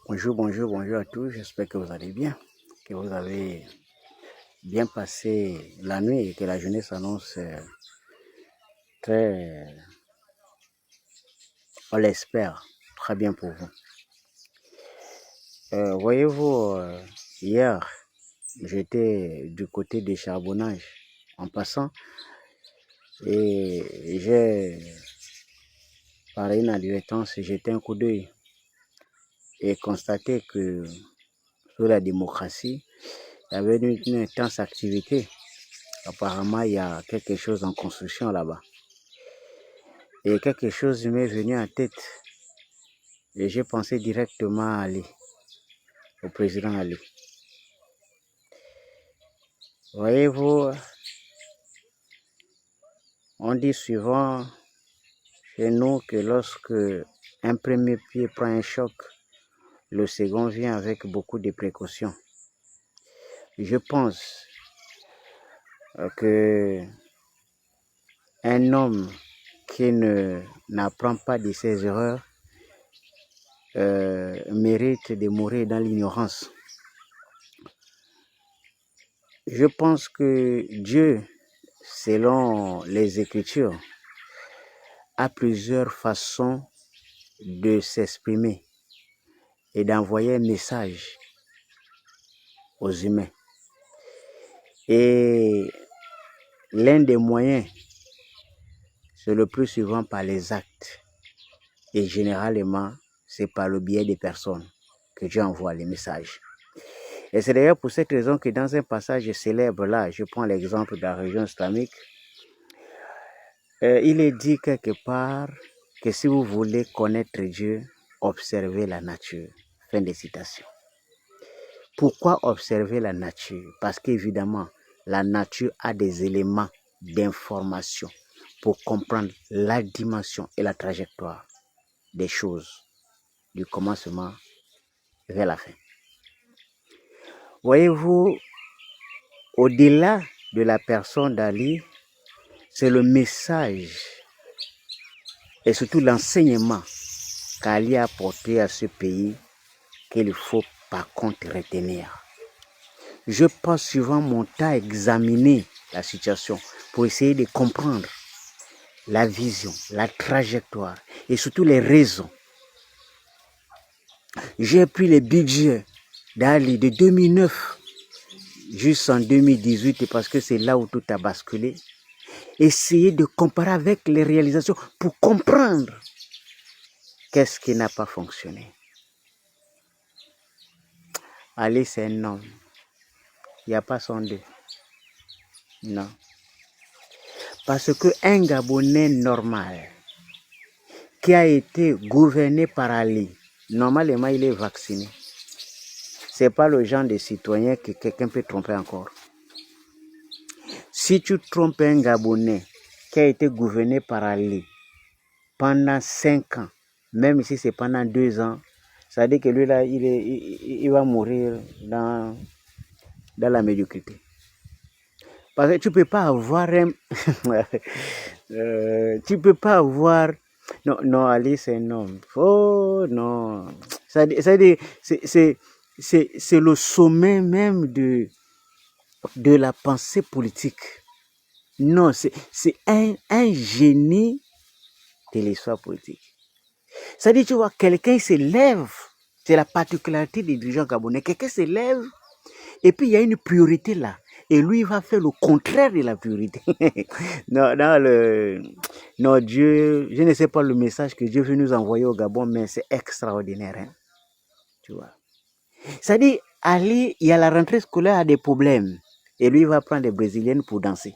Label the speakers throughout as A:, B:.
A: Bonjour à tous. J'espère que vous allez bien, que vous avez bien passé la nuit et que la journée s'annonce très, on l'espère, très bien pour vous. Voyez-vous, hier, j'étais du côté des charbonnages en passant et par inadvertance, jeté un coup d'œil et constaté que sous la démocratie, il y avait une intense activité. Apparemment, il y a quelque chose en construction là-bas. Et quelque chose m'est venu en tête. Et j'ai pensé directement à Ali, au président Ali. Voyez-vous, on dit souvent chez nous que lorsque un premier pied prend un choc, le second vient avec beaucoup de précautions. Je pense que un homme qui n'apprend pas de ses erreurs mérite de mourir dans l'ignorance. Je pense que Dieu, selon les Écritures, a plusieurs façons de s'exprimer et d'envoyer un message aux humains. Et l'un des moyens, c'est le plus souvent par les actes. Et généralement, c'est par le biais des personnes que Dieu envoie les messages. Et c'est d'ailleurs pour cette raison que dans un passage célèbre là, je prends l'exemple de la région islamique, il est dit quelque part que si vous voulez connaître Dieu, observez la nature. Fin de citation. Pourquoi observer la nature? Parce qu'évidemment, la nature a des éléments d'information pour comprendre la dimension et la trajectoire des choses du commencement vers la fin. Voyez-vous, au-delà de la personne d'Ali, c'est le message et surtout l'enseignement qu'Ali a apporté à ce pays qu'il faut par contre retenir. Je passe souvent mon temps à examiner la situation pour essayer de comprendre la vision, la trajectoire et surtout les raisons. J'ai pris les budgets d'Ali de 2009 jusqu'en 2018 parce que c'est là où tout a basculé. Essayer de comparer avec les réalisations pour comprendre qu'est-ce qui n'a pas fonctionné. Ali, c'est un homme. Il n'y a pas son deux. Non. Parce qu'un Gabonais normal qui a été gouverné par Ali, normalement il est vacciné. Ce n'est pas le genre de citoyen que quelqu'un peut tromper encore. Si tu trompes un Gabonais qui a été gouverné par Ali pendant 5 ans, même si c'est pendant 2 ans, ça veut dire que lui là, il va mourir dans la médiocrité. Parce que tu ne peux pas avoir un... tu peux pas avoir... Non, Ali, c'est un homme. Oh, non. C'est le sommet même de la pensée politique. Non, c'est un génie de l'histoire politique. C'est-à-dire, tu vois, quelqu'un se lève. C'est la particularité des dirigeants gabonais. Quelqu'un se lève et puis il y a une priorité là. Et lui, il va faire le contraire de la priorité. Non, Dieu, je ne sais pas le message que Dieu veut nous envoyer au Gabon, mais c'est extraordinaire. Hein? Tu vois. C'est-à-dire, Ali, il y a la rentrée scolaire a des problèmes. Et lui, il va prendre des Brésiliennes pour danser.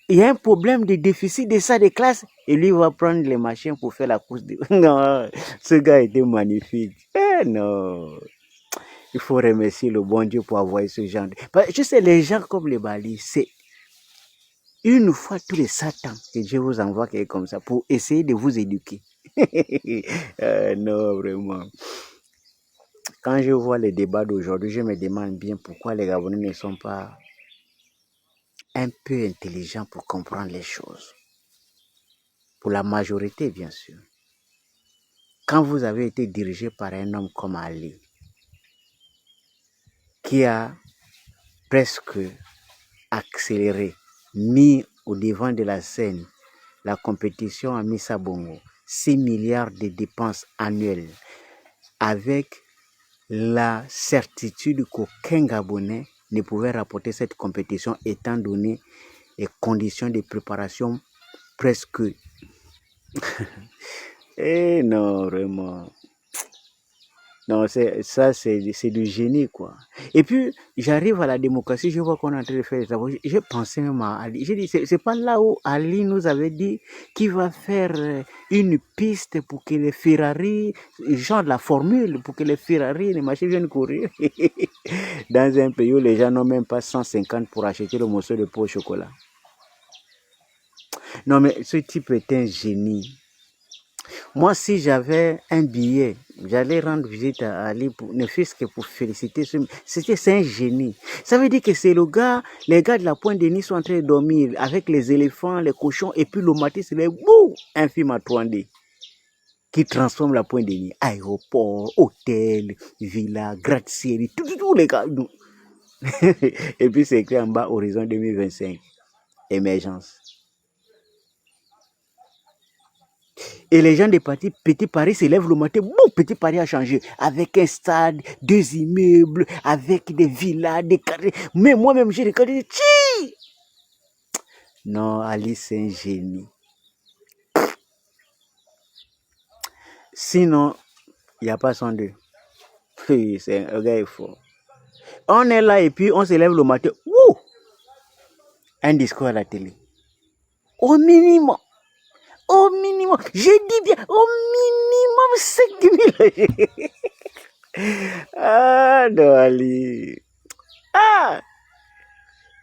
A: Il y a un problème de déficit de ça de classe. Et lui, il va prendre les machines pour faire la course. Non, ce gars était magnifique. Non. Il faut remercier le bon Dieu pour avoir ce genre de... Je sais, les gens comme les Bali, c'est une fois tous les 7 ans que Dieu vous envoie quelqu'un comme ça pour essayer de vous éduquer. Non, vraiment. Quand je vois les débats d'aujourd'hui, je me demande bien pourquoi les Gabonais ne sont pas un peu intelligents pour comprendre les choses. Pour la majorité, bien sûr. quand vous avez été dirigé par un homme comme Ali, qui a presque accéléré, mis au devant de la scène la compétition à Missa Bongo, 6 milliards de dépenses annuelles, avec la certitude qu'aucun Gabonais ne pouvait rapporter cette compétition étant donné les conditions de préparation presque... Eh non, vraiment. Non, c'est du génie, quoi. Et puis, j'arrive à la démocratie, je vois qu'on est en train de faire des travaux. J'ai pensé même à Ali. J'ai dit, c'est pas là où Ali nous avait dit qu'il va faire une piste pour que les Ferrari, genre la formule, pour que les Ferrari, les machines viennent courir. Dans un pays où les gens n'ont même pas 150 pour acheter le morceau de pot au chocolat. Non, mais ce type est un génie. Moi, si j'avais un billet, j'allais rendre visite à Ali, ne fût-ce que pour féliciter. C'est un génie. Ça veut dire que c'est le gars, les gars de la Pointe de Nice sont en train de dormir avec les éléphants, les cochons, et puis le matin, c'est un film à 3D qui transforme la Pointe de Nice. Aéroport, hôtel, villa, gratte-ciel, tous les gars. Et puis c'est écrit en bas, Horizon 2025, émergence. Et les gens des Petit Paris se lèvent le matin, Petit Paris a changé. Avec un stade, 2 immeubles, avec des villas, des carrés. Mais moi-même, j'ai regardé, non, Ali, c'est un génie. Sinon, il n'y a pas son deux. C'est un gars fort. On est là et puis on se lève le matin, un discours à la télé. Au minimum. Au minimum, je dis bien, au minimum 5 000. Ah, non, Ali. Ah!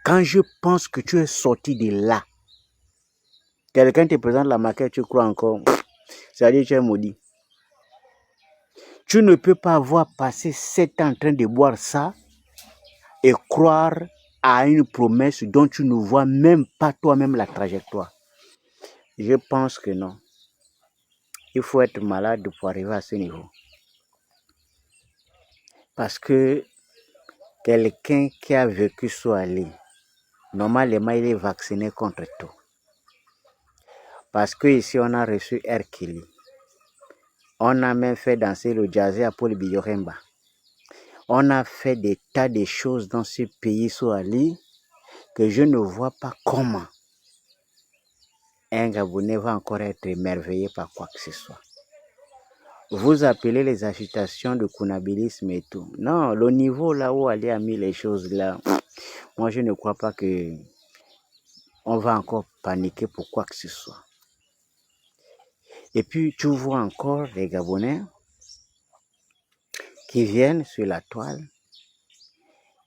A: Quand je pense que tu es sorti de là, quelqu'un te présente la maquette, tu crois encore, c'est-à-dire tu es maudit. Tu ne peux pas avoir passé 7 ans en train de boire ça et croire à une promesse dont tu ne vois même pas toi-même la trajectoire. Je pense que non. Il faut être malade pour arriver à ce niveau. Parce que quelqu'un qui a vécu sur Ali, normalement, il est vacciné contre tout. Parce que ici, on a reçu Hercule. On a même fait danser le jazz à Paul Biyoremba. On a fait des tas de choses dans ce pays sur Ali que je ne vois pas comment un Gabonais va encore être émerveillé par quoi que ce soit. Vous appelez les agitations de kunabilisme et tout. Non, le niveau là où Ali a mis les choses là, moi je ne crois pas que on va encore paniquer pour quoi que ce soit. Et puis tu vois encore les Gabonais qui viennent sur la toile,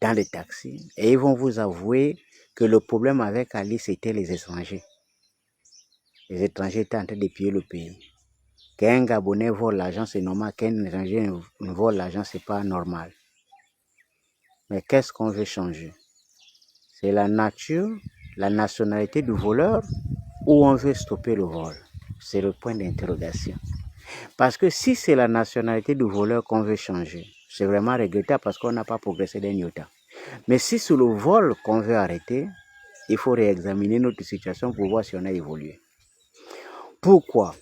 A: dans les taxis, et ils vont vous avouer que le problème avec Ali, c'était les étrangers. Les étrangers étaient en train de piller le pays. Qu'un Gabonais vole l'argent, c'est normal. Qu'un étranger vole l'argent, c'est pas normal. Mais qu'est-ce qu'on veut changer? C'est la nature, la nationalité du voleur, ou on veut stopper le vol? C'est le point d'interrogation. Parce que si c'est la nationalité du voleur qu'on veut changer, c'est vraiment regrettable parce qu'on n'a pas progressé d'un iota. Mais si c'est le vol qu'on veut arrêter, il faut réexaminer notre situation pour voir si on a évolué. Pourquoi?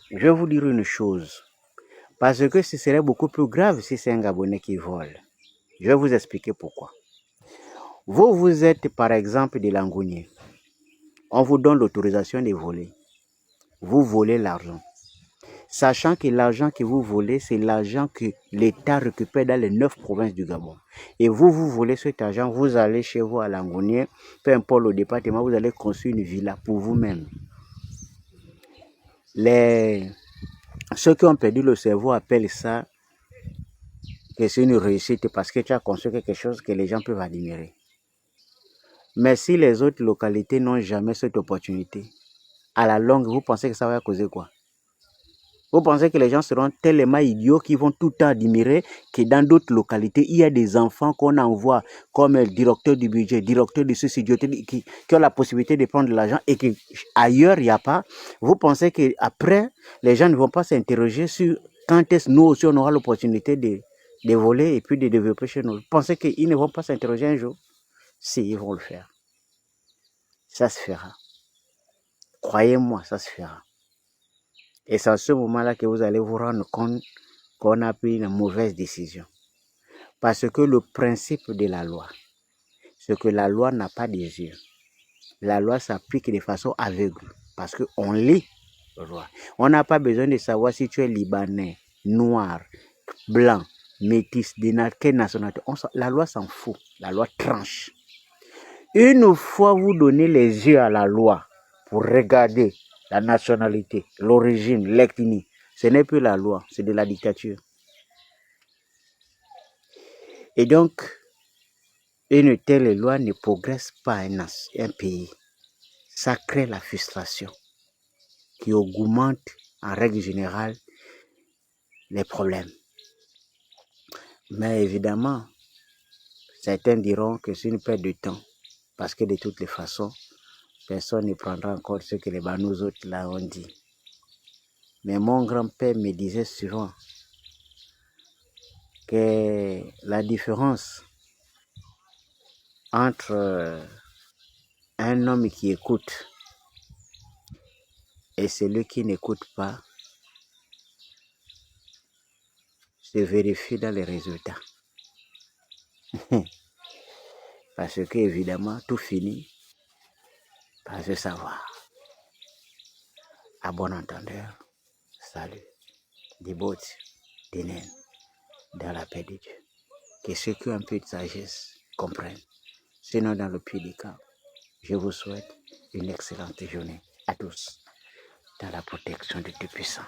A: Je vais vous dire une chose. Parce que ce serait beaucoup plus grave si c'est un Gabonais qui vole. Je vais vous expliquer pourquoi. Vous êtes par exemple des Langouniers. On vous donne l'autorisation de voler. Vous volez l'argent. Sachant que l'argent que vous volez, c'est l'argent que l'État récupère dans les 9 provinces du Gabon. Et vous volez cet argent, vous allez chez vous à Langounier, peu importe le département, vous allez construire une villa pour vous-même. Ceux qui ont perdu le cerveau appellent ça que c'est une réussite parce que tu as construit quelque chose que les gens peuvent admirer. Mais si les autres localités n'ont jamais cette opportunité, à la longue, vous pensez que ça va causer quoi? Vous pensez que les gens seront tellement idiots qu'ils vont tout le temps admirer que dans d'autres localités, il y a des enfants qu'on envoie comme directeur du budget, directeur de ceci, qui ont la possibilité de prendre de l'argent et qu'ailleurs, il n'y a pas. Vous pensez qu'après, les gens ne vont pas s'interroger sur Quand est-ce que nous aussi on aura l'opportunité de voler et puis de développer chez nous? Pensez qu'ils ne vont pas s'interroger un jour? Si, ils vont le faire. Ça se fera. Croyez-moi, ça se fera. Et c'est à ce moment-là que vous allez vous rendre compte qu'on a pris une mauvaise décision. Parce que le principe de la loi, c'est que la loi n'a pas des yeux. La loi s'applique de façon aveugle. Parce qu'on lit la loi. On n'a pas besoin de savoir si tu es libanais, noir, blanc, métis, de quelle nationalité. La loi s'en fout. La loi tranche. Une fois vous donnez les yeux à la loi pour regarder la nationalité, l'origine, l'ethnie, ce n'est plus la loi, c'est de la dictature. Et donc, une telle loi ne progresse pas un pays. Ça crée la frustration qui augmente en règle générale les problèmes. Mais évidemment, certains diront que c'est une perte de temps parce que de toutes les façons, personne ne prendra en compte ce que les nous autres là ont dit. Mais mon grand-père me disait souvent que la différence entre un homme qui écoute et celui qui n'écoute pas se vérifie dans les résultats. Parce que évidemment, tout finit par se savoir. À bon entendeur, salut, Dibot, Dinen, dans la paix de Dieu. Que ceux qui ont un peu de sagesse comprennent. Sinon, dans le pire des cas, je vous souhaite une excellente journée à tous dans la protection du Tout-Puissant.